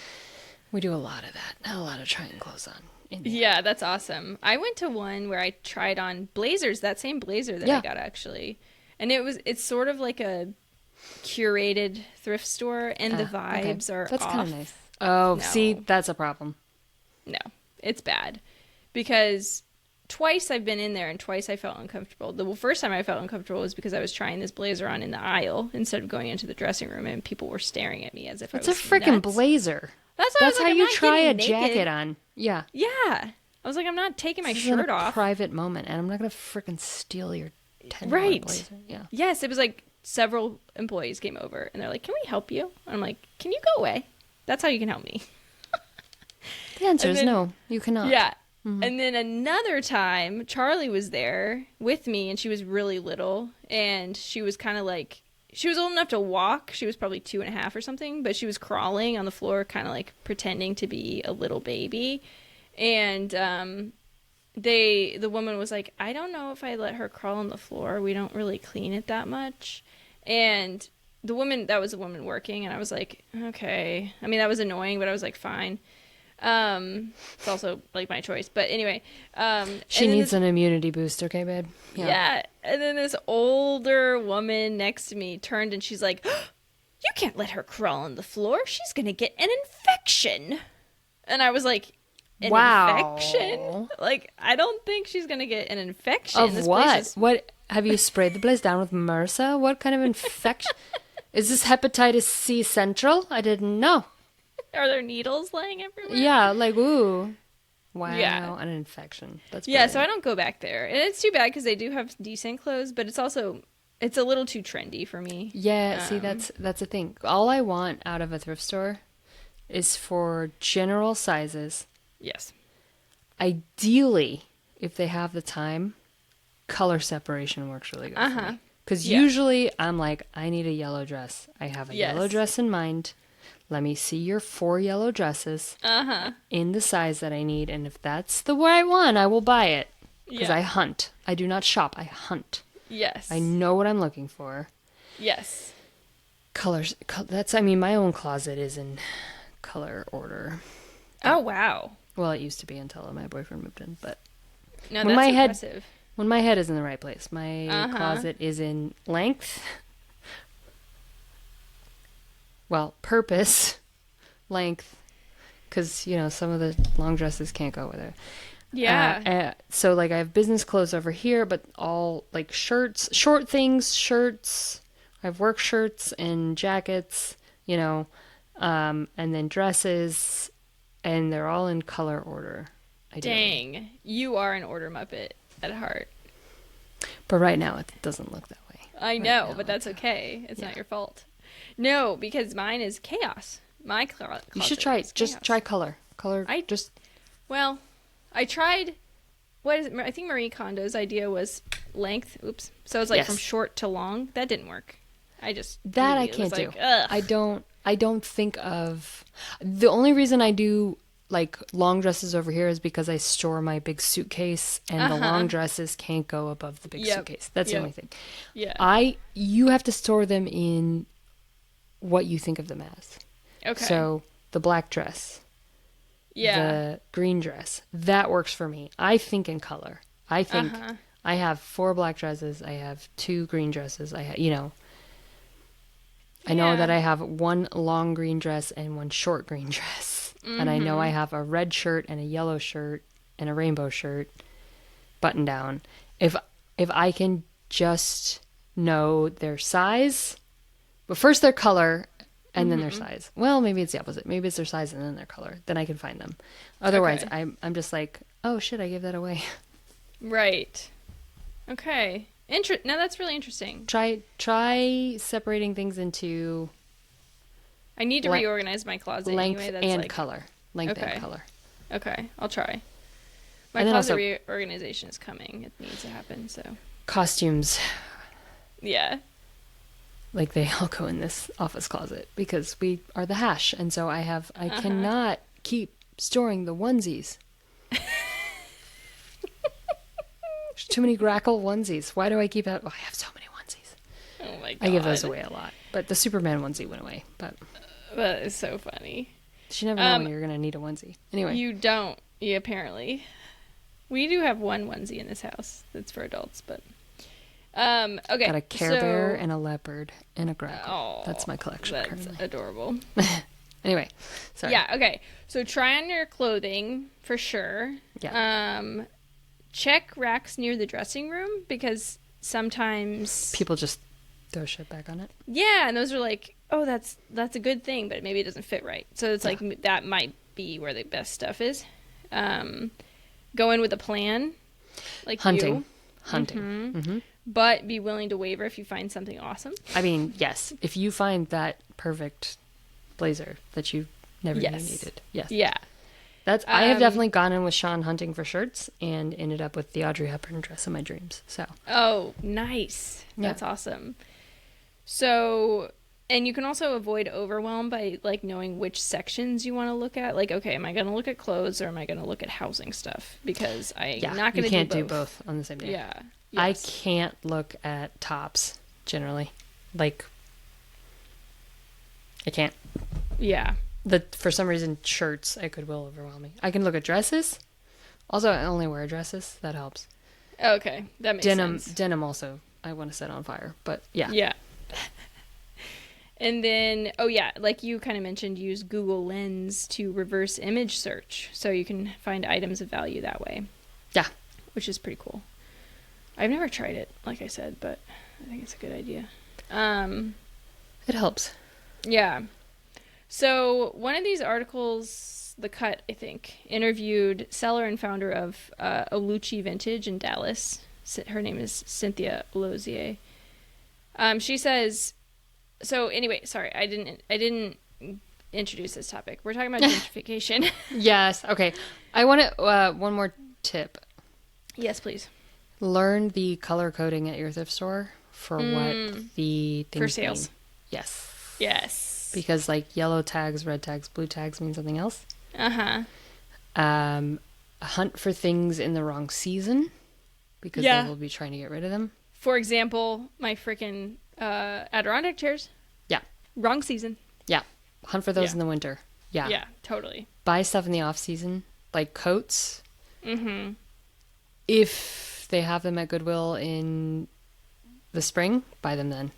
we do a lot of that. Not a lot of trying clothes on. Yeah, that's awesome. I went to one where I tried on blazers, that same blazer that I got actually, and it's sort of like a curated thrift store, and the vibes are that's off. Kind of nice. Oh, No. See, that's a problem. No, it's bad, because twice I've been in there and twice I felt uncomfortable. The first time I felt uncomfortable was because I was trying this blazer on in the aisle instead of going into the dressing room, and people were staring at me as if I was nuts. It's a freaking blazer. That's how you try a jacket on. Yeah. Yeah. I was like, I'm not taking my shirt off. Private moment, and I'm not gonna freaking steal your $10 blazer. Yeah. Yes, it was like several employees came over and they're like, "Can we help you?" And I'm like, "Can you go away? That's how you can help me." The answer is no, you cannot. Yeah. And then another time, Charlie was there with me, and she was really little, and she was kind of like, she was old enough to walk. She was probably 2.5 or something, but she was crawling on the floor, kind of like pretending to be a little baby. And the woman was like, "I don't know if I let her crawl on the floor. We don't really clean it that much." And that was the woman working, and I was like, okay. I mean, that was annoying, but I was like, fine. It's also like my choice, but anyway. She needs an immunity boost, okay, babe? Yeah. And then this older woman next to me turned and she's like, "You can't let her crawl on the floor. She's gonna get an infection." And I was like, infection? Like, I don't think she's gonna get an infection. Of what? What? Have you sprayed the place down with MRSA? What kind of infection? Is this hepatitis C central? I didn't know. Are there needles laying everywhere? Yeah, like, ooh. Wow, yeah. an infection. That's brilliant. Yeah, so I don't go back there. And it's too bad because they do have decent clothes, but it's a little too trendy for me. Yeah, see, that's the thing. All I want out of a thrift store is for general sizes. Yes. Ideally, if they have the time, color separation works really good for me. Because usually I'm like, I need a yellow dress. I have a yellow dress in mind. Let me see your 4 yellow dresses in the size that I need. And if that's the right one, I will buy it. Because I hunt. I do not shop. I hunt. Yes. I know what I'm looking for. Yes. Colors. My own closet is in color order. Oh, wow. Well, it used to be until my boyfriend moved in. But no, that's impressive. When my head is in the right place, my closet is in length. Well, purpose, length, because, some of the long dresses can't go with it. Yeah. So, like, I have business clothes over here, but all, like, shirts, short things, shirts. I have work shirts and jackets, and then dresses, and they're all in color order. Dang. You are an order muppet at heart. But right now, it doesn't look that way. I know, but that's okay. It's not your fault. No, because mine is chaos. My closet. You should try it. Just try color. Well, I tried. What is it? I think Marie Kondo's idea was length. Oops. So it's like from short to long. That didn't work. I can't do. Ugh. I don't think of. The only reason I do like long dresses over here is because I store my big suitcase, and the long dresses can't go above the big suitcase. That's the only thing. Yeah. You have to store them in what you think of them as. Okay. So the black dress. Yeah. The green dress. That works for me. I think in color. I think I have 4 black dresses. I have 2 green dresses. I know that I have 1 long green dress and 1 short green dress. And I know I have a red shirt and a yellow shirt and a rainbow shirt button down. If I can just know their size, but first their color and then their size. Well, maybe it's the opposite. Maybe it's their size and then their color. Then I can find them. Otherwise, I'm just like, oh shit, I gave that away. Right. Okay. Now that's really interesting. Try separating things into. I need to reorganize my closet length anyway. and color. Length and color. Okay, I'll try. My closet reorganization is coming. It needs to happen. So. Costumes. Yeah. Like they all go in this office closet because we are the hash, and so I cannot keep storing the onesies. There's too many Grackle onesies. Why do I keep out? Oh, I have so many onesies. Oh my God. I give those away a lot, but the Superman onesie went away. But that is so funny. You never know when you're gonna need a onesie. Anyway, you don't. You apparently. We do have 1 onesie in this house that's for adults, but. Okay. Got a Care Bear and a leopard and a Grackle. Oh, that's my collection. That's currently. Adorable. Anyway, sorry. Yeah. Okay. So try on your clothing for sure. Yeah. Check racks near the dressing room because sometimes people just throw shit back on it. Yeah, and those are like, oh, that's a good thing, but maybe it doesn't fit right. So it's like that might be where the best stuff is. Go in with a plan, like hunting. Mm-hmm. but be willing to waiver if you find something awesome. I mean, yes. If you find that perfect blazer that you never knew needed. Yes. Yeah. I have definitely gone in with Sean hunting for shirts and ended up with the Audrey Hepburn dress of my dreams. So. Oh, nice. Yeah. That's awesome. So, and you can also avoid overwhelm by like knowing which sections you want to look at. Like, okay, am I going to look at clothes or am I going to look at housing stuff? Because I'm not going to do both. You can't do both on the same day. Yeah. Yes. I can't look at tops generally. Like, I can't. Yeah. For some reason, shirts I could will overwhelm me. I can look at dresses. Also, I only wear dresses. That helps. Okay, that makes sense. Denim also, I want to set on fire. But yeah. Yeah. And then, like you kind of mentioned, use Google Lens to reverse image search. So you can find items of value that way. Yeah. Which is pretty cool. I've never tried it, like I said, but I think it's a good idea. It helps. Yeah. So one of these articles, The Cut, I think, interviewed seller and founder of Olucci Vintage in Dallas. Her name is Cynthia Lozier. She says, so anyway, sorry, I didn't introduce this topic. We're talking about gentrification. Yes. Okay. I want to, one more tip. Yes, please. Learn the color coding at your thrift store for what the things for sales. Mean. Yes. Yes. Because like yellow tags, red tags, blue tags mean something else. Uh-huh. Hunt for things in the wrong season because they will be trying to get rid of them. For example, my freaking Adirondack chairs. Yeah. Wrong season. Yeah. Hunt for those in the winter. Yeah. Yeah, totally. Buy stuff in the off season, like coats. Mm-hmm. If they have them at Goodwill in the spring, buy them then,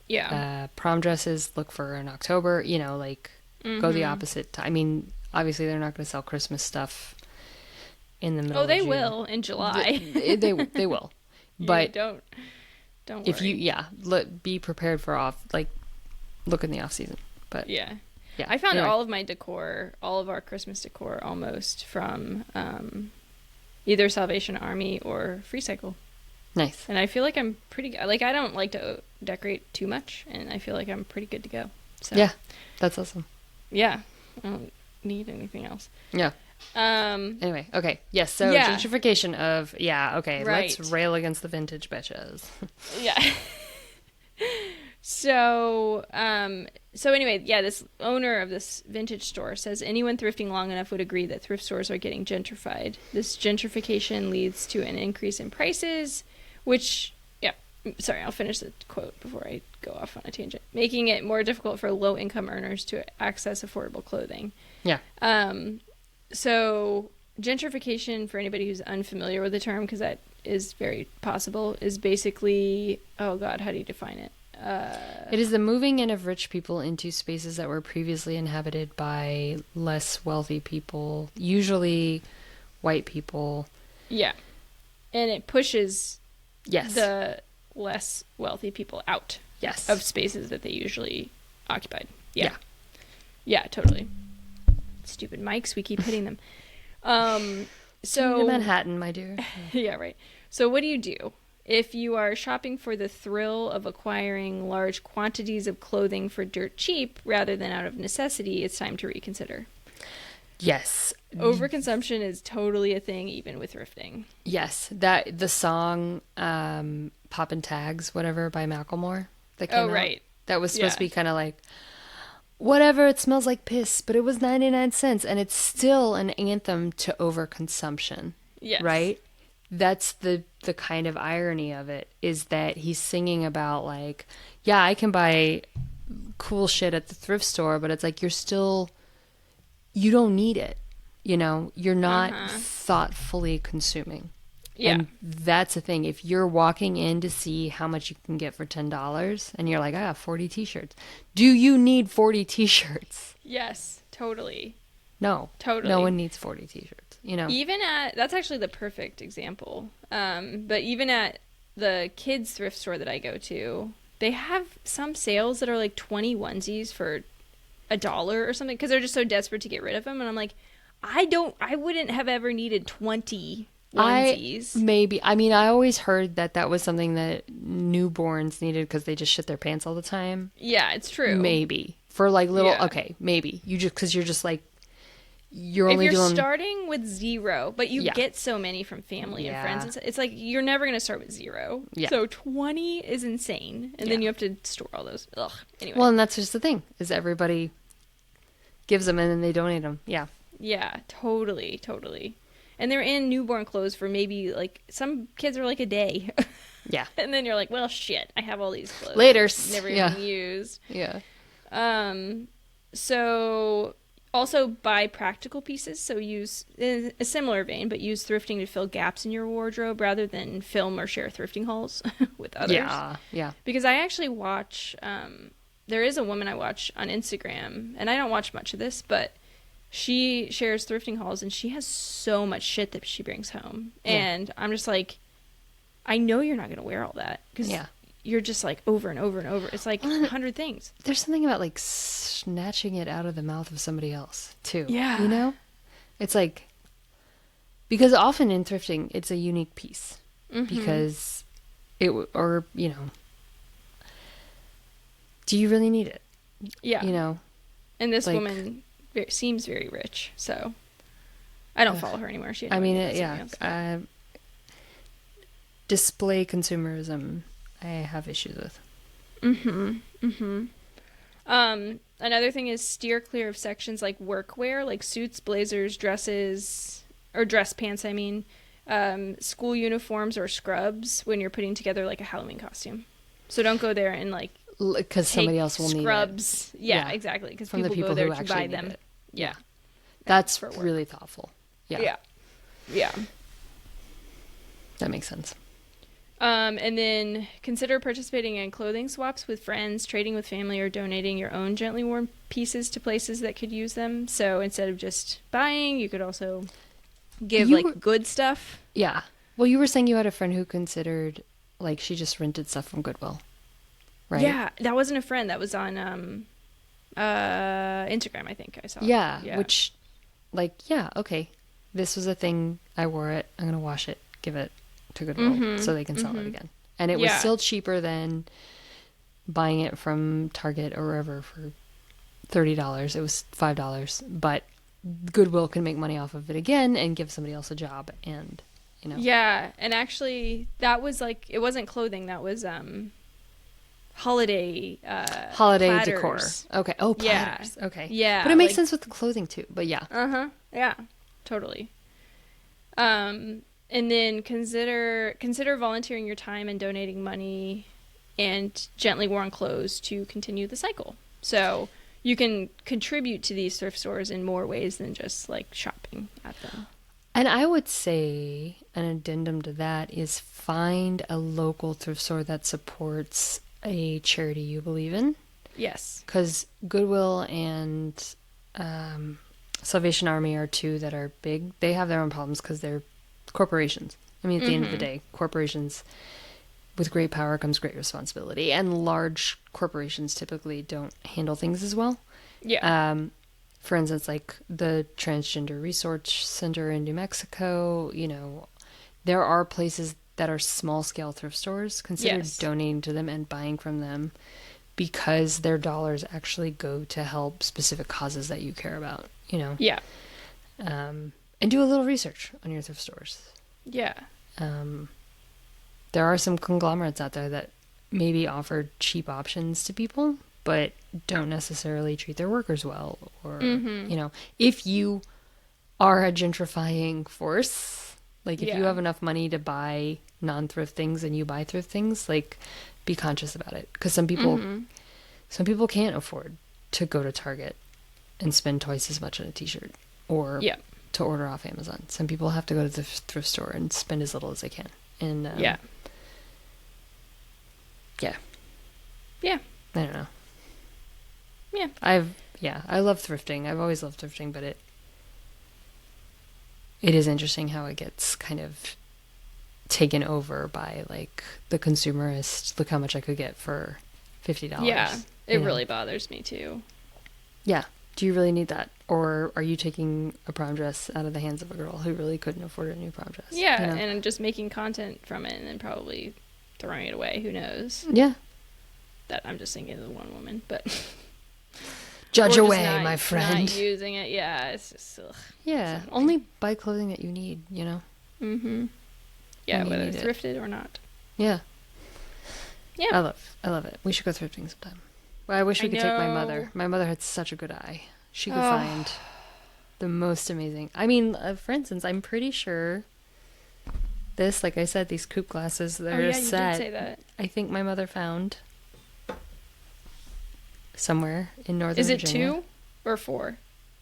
Yeah. Prom dresses, look for in October, go the opposite. I mean, obviously they're not going to sell Christmas stuff in the middle of June. Oh, they will in July. They will. But don't worry. If you, be prepared for look in the off season. But yeah. I found all of my decor, all of our Christmas decor almost from either Salvation Army or Free Cycle. Nice. And I feel like I'm pretty good. Like, I don't like to decorate too much, and I feel like I'm pretty good to go. So yeah, that's awesome. Yeah, I don't need anything else. Yeah. Anyway, okay. Yes, so gentrification of, okay, right. Let's rail against the vintage bitches. Yeah. So anyway, this owner of this vintage store says anyone thrifting long enough would agree that thrift stores are getting gentrified. This gentrification leads to an increase in prices, which, sorry, I'll finish the quote before I go off on a tangent. Making it more difficult for low-income earners to access affordable clothing. Yeah. So gentrification, for anybody who's unfamiliar with the term, because that is very possible, is basically, oh God, how do you define it? It is the moving in of rich people into spaces that were previously inhabited by less wealthy people, usually white people. Yeah. And it pushes the less wealthy people out of spaces that they usually occupied. Yeah. Yeah, totally. Stupid mics, we keep hitting them. So Manhattan, my dear. Yeah, right. So what do you do? If you are shopping for the thrill of acquiring large quantities of clothing for dirt cheap rather than out of necessity, it's time to reconsider. Yes. Overconsumption is totally a thing, even with thrifting. Yes. That the song Poppin' Tags, whatever, by Macklemore that came out. Right. That was supposed to be kind of like, whatever, it smells like piss, but it was 99 cents. And it's still an anthem to overconsumption. Yes. Right? That's the kind of irony of it, is that he's singing about like, yeah, I can buy cool shit at the thrift store, but it's like you don't need it. You're not thoughtfully consuming. Yeah. And that's the thing. If you're walking in to see how much you can get for $10 and you're like, I got 40 t-shirts. Do you need 40 t-shirts? Yes, totally. No. Totally. No one needs 40 t-shirts. Even that's actually the perfect example. But even at the kids thrift store that I go to, they have some sales that are like 20 onesies for $1 or something because they're just so desperate to get rid of them. And I'm like, I wouldn't have ever needed 20 onesies. I mean, I always heard that was something that newborns needed because they just shit their pants all the time. Yeah, it's true. Maybe for like little. Yeah. Okay, maybe you just because you're just like you're If only you're doing. starting with 0, but you Yeah. get so many from family and Yeah. friends, it's like you're never going to start with 0. Yeah. So 20 is insane, and then Yeah. you have to store all those. Ugh. Anyway. Well, and that's just the thing is everybody gives them and then they donate them. Yeah. Yeah, totally, totally. And they're in newborn clothes for maybe like some kids are like a day. Yeah. And then you're like, well, shit, I have all these clothes. Later. Never Yeah. even used. Yeah. So also buy practical pieces. So use, in a similar vein, but use thrifting to fill gaps in your wardrobe rather than film or share thrifting hauls with others. Yeah. Yeah. Because I actually watch, there is a woman I watch on Instagram, and I don't watch much of this, but she shares thrifting hauls, and she has so much shit that she brings home. Yeah. And I'm just like, I know you're not going to wear all that. Because Yeah. you're just like over and over and over. It's like 100 things. There's something about like snatching it out of the mouth of somebody else too. Yeah. You know? It's like because often in thrifting it's a unique piece because or you know, do you really need it? Yeah. You know? And this like- woman seems very rich, so I don't follow her anymore. She had I no mean, idea yeah. something else. Display consumerism I have issues with. Another thing is steer clear of sections like workwear, like suits, blazers, dresses, or dress pants, I mean, school uniforms or scrubs when you're putting together like a Halloween costume. So don't go there and like Because take somebody else will need it. scrubs. Yeah, Yeah. exactly. Because From the people go people there who to actually buy need them. it. Yeah. That's for work. really thoughtful. Yeah. Yeah. Yeah. That makes sense. And then consider participating in clothing swaps with friends, trading with family, or donating your own gently worn pieces to places that could use them. So instead of just buying, you could also give good stuff. Yeah. Well, you were saying you had a friend who considered, like, she just rented stuff from Goodwill, right? Yeah, that wasn't a friend. That was on Instagram, I think I saw. Yeah. Which, like, yeah, okay. This was a thing. I wore it. I'm going to wash it, give it to Goodwill so they can sell it again. And it was still cheaper than buying it from Target or wherever for $30. It was $5. But Goodwill can make money off of it again and give somebody else a job. And, you know. Yeah, and actually, that was like, it wasn't clothing. That was holiday Holiday platters. decor. Okay. Oh, Yeah. platters. Okay. Yeah, But it makes like- sense with the clothing too. But yeah. Yeah, totally. And then consider volunteering your time and donating money and gently worn clothes to continue the cycle. So you can contribute to these thrift stores in more ways than just like shopping at them. And I would say an addendum to that is find a local thrift store that supports a charity you believe in. Yes. Because Goodwill and Salvation Army are two that are big. They have their own problems because they're corporations. I mean, at the end of the day, corporations, with great power comes great responsibility. And large corporations typically don't handle things as well. Yeah. For instance, like the Transgender Resource Center in New Mexico, you know, there are places that are small scale thrift stores. Consider donating to them and buying from them because their dollars actually go to help specific causes that you care about, you know? Yeah. And do a little research on your thrift stores. Yeah. There are some conglomerates out there that maybe offer cheap options to people, but don't necessarily treat their workers well. Or, you know, if you are a gentrifying force, like if you have enough money to buy non-thrift things and you buy thrift things, like be conscious about it. Because some people can't afford to go to Target and spend twice as much on a t-shirt or to order off Amazon. Some people have to go to the thrift store and spend as little as they can. And yeah. I don't know. Yeah. I love thrifting. I've always loved thrifting, but it is interesting how it gets kind of taken over by like the consumerist. Look how much I could get for $50. Yeah. It really bothers me too. Yeah. Do you really need that? Or are you taking a prom dress out of the hands of a girl who really couldn't afford a new prom dress? Yeah, you know? and just making content from it and then probably throwing it away. Who knows? Yeah. That I'm just thinking of the one woman, but Judge or away, just my friend. Not using it. Yeah, it's just yeah. Only buy clothing that you need, you know? Mm-hmm. Yeah, When you whether need it. thrifted or not. Yeah. Yeah. I love it. We should go thrifting sometime. Well, I wish we could take my mother. My mother had such a good eye. She could find the most amazing. I mean, for instance, I'm pretty sure this, like I said, these coupe glasses, they're a set. You did say that. I think my mother found somewhere in Northern Is it Virginia. 2 or 4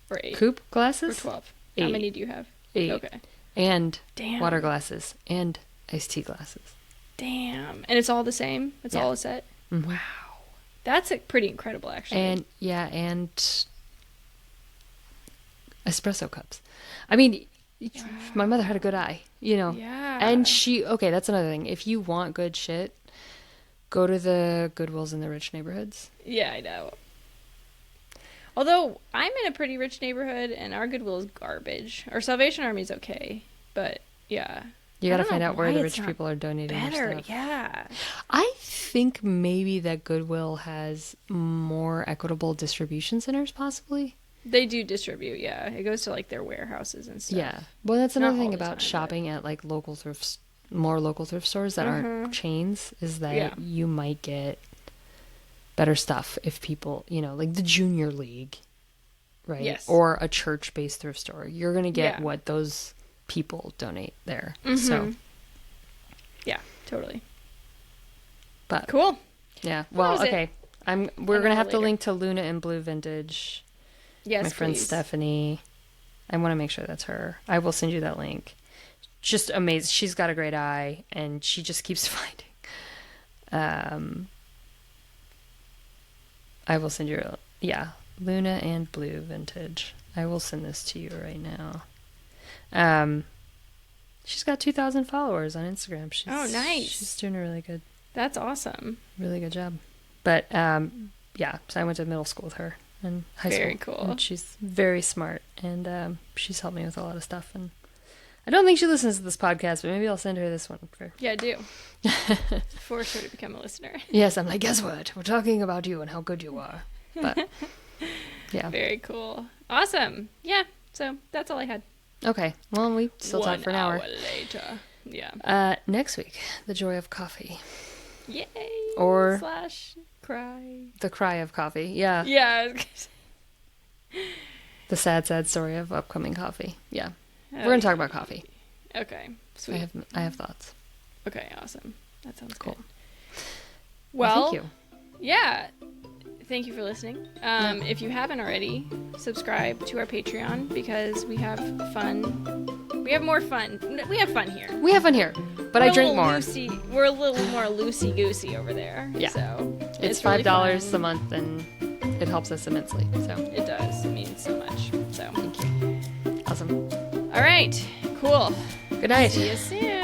or 8? Coupe glasses? Or 12? 8. How many do you have? 8. Okay. And Damn. water glasses and iced tea glasses. Damn. And it's all the same? It's all a set? Mm-hmm. Wow. That's pretty incredible, actually. And espresso cups. I mean, my mother had a good eye, you know. Yeah. And okay, that's another thing. If you want good shit, go to the Goodwills in the rich neighborhoods. Yeah, I know. Although, I'm in a pretty rich neighborhood, and our Goodwill is garbage. Our Salvation Army is okay, but, yeah. You gotta find out where the rich people are donating Better, their stuff. yeah. I think maybe that Goodwill has more equitable distribution centers, possibly. They do distribute, yeah. It goes to, like, their warehouses and stuff. Yeah. Well, that's Not another all thing the about time, shopping at, like, more local thrift stores that aren't chains, is that you might get better stuff if people, you know, like the Junior League, right? Yes. Or a church-based thrift store. You're going to get what those people donate there. Mm-hmm. So, yeah, totally. but Cool. yeah. Well, okay. We're going to have to link to Luna and Blue Vintage. Yes, my friend please. Stephanie. I want to make sure that's her. I will send you that link. Just amazing. She's got a great eye, and she just keeps finding. I will send you. Luna and Blue Vintage. I will send this to you right now. She's got 2,000 followers on Instagram. Oh, nice. She's doing a really good. That's awesome. Really good job. But yeah, so I went to middle school with her and high school. Very cool. And she's very smart, and she's helped me with a lot of stuff. And I don't think she listens to this podcast, but maybe I'll send her this one. Yeah, I do. Force her to become a listener. Yes, I'm like, guess what? We're talking about you and how good you are. But yeah. Very cool. Awesome. Yeah, so that's all I had. Okay. Well, we still talked for an hour. 1 hour later. Yeah. Next week, the joy of coffee. Yay. Or / cry. the cry of coffee. Yeah. Yeah. I was gonna say. The sad, sad story of upcoming coffee. Yeah. We're going to talk about coffee. Okay. Sweet. I have thoughts. Okay, awesome. That sounds Cool. good. Well, thank you. Yeah. Thank you for listening. If you haven't already, subscribe to our Patreon because we have fun. We have more fun. We have fun here. We have fun here, but I drink more. We're a little more loosey-goosey over there. Yeah. So It's really $5 fun. a month, and it helps us immensely. So It does. It means so much. So thank you. Awesome. all right. Cool. Good night. See you soon.